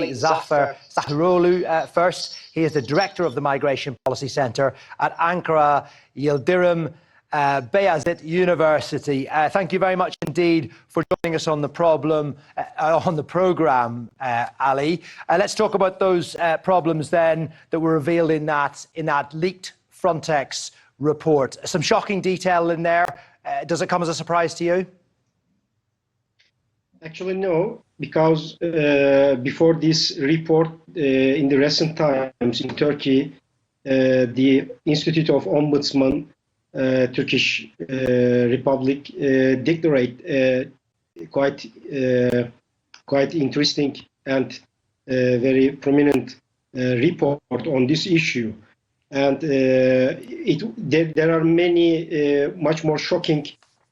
Zafer SAÐIROДLU first. He is the director of the Migration Policy Centre at Ankara Yildirim Beyazıt University. Thank you very much indeed for joining us on the programme, Ali. Let's talk about those problems then that were revealed in that leaked Frontex report. Some shocking detail in there. Does it come as a surprise to you? Actually, no, because before this report, in the recent times in Turkey, the Institute of Ombudsman, Turkish Republic, declared quite interesting and very prominent report on this issue. And there are many much more shocking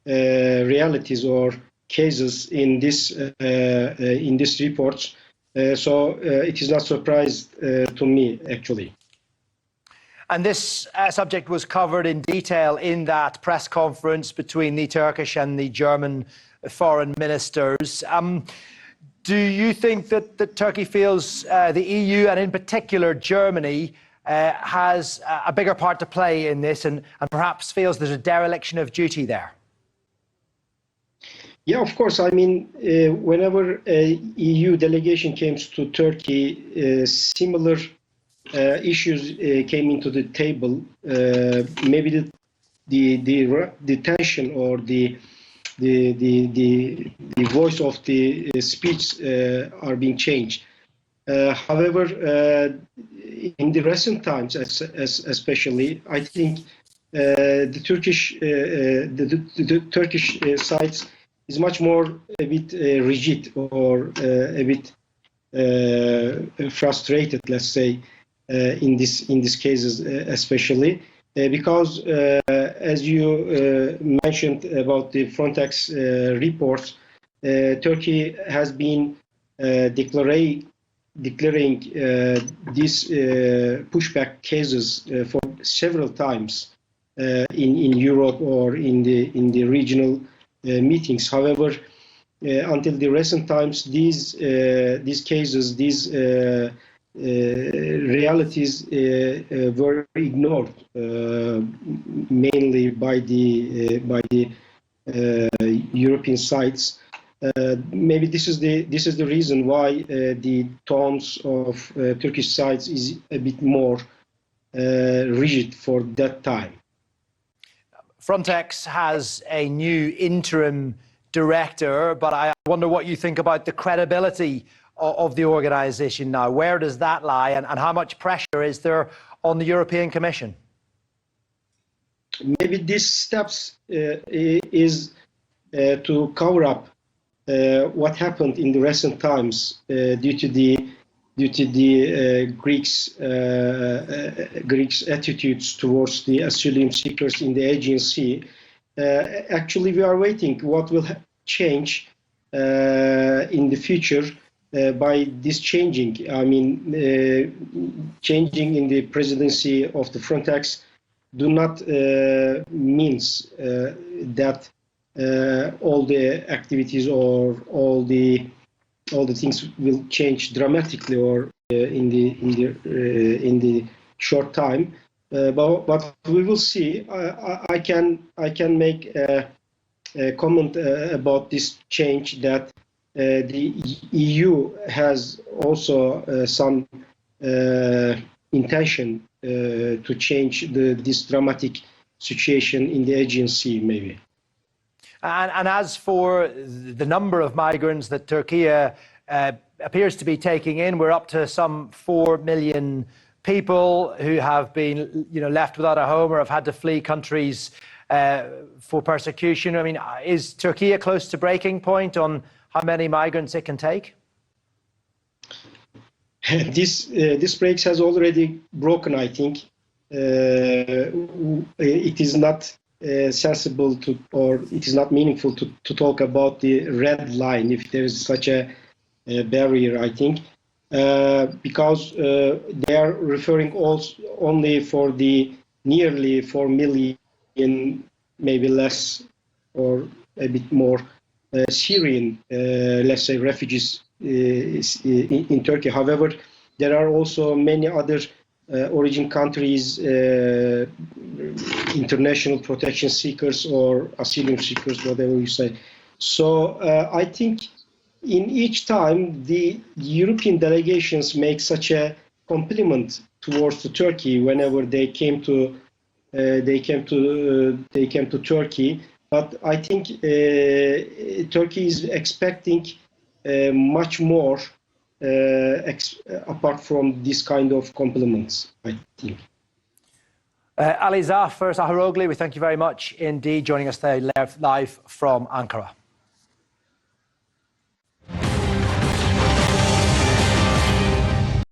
realities or cases in this report, so it is not surprise to me actually. And this subject was covered in detail in that press conference between the Turkish and the German foreign ministers. Do you think that Turkey feels the EU, and in particular Germany, has a bigger part to play in this, and perhaps feels there's a dereliction of duty there? Yeah, of course. I mean, whenever a EU delegation came to Turkey, similar issues came into the table. Maybe the tension or the voice of the speech are being changed. However, in the recent times, especially, I think the Turkish side is much more a bit rigid or a bit frustrated, let's say, in these cases, especially because, as you mentioned about the Frontex reports, Turkey has been declaring these pushback cases for several times in Europe or in the regional meetings. However, until the recent times, these cases, these realities were ignored, mainly by the European sides. Maybe this is the reason why the tones of Turkish sides is a bit more rigid for that time. Frontex has a new interim director, but I wonder what you think about the credibility of the organisation now. Where does that lie, and how much pressure is there on the European Commission? Maybe these steps is to cover up what happened in the recent times due to the Greeks' attitudes towards the asylum seekers in the Aegean Sea. Actually, we are waiting what will change in the future by this changing. I mean, changing in the presidency of the Frontex do not means that all the activities or all the things will change dramatically or in the short time. But we will see. I can make a comment about this change, that the EU has also some intention to change this dramatic situation in the Aegean Sea, maybe. And as for the number of migrants that Turkey appears to be taking in, we're up to some 4 million people who have been, left without a home or have had to flee countries for persecution. I mean, is Turkey close to breaking point on how many migrants it can take? This break has already broken, I think. It is not sensible to, or it is not meaningful to talk about the red line if there is such a barrier, I think, because they are referring only for the nearly 4 million, maybe less or a bit more, Syrian, let's say, refugees in Turkey. However, there are also many other origin countries, international protection seekers or asylum seekers, whatever you say. So I think in each time the European delegations make such a compliment towards the Turkey whenever they came to Turkey. But I think Turkey is expecting much more apart from this kind of compliments, I think. Ali Zafer SAÐIROÐLU, we thank you very much indeed joining us today live from Ankara.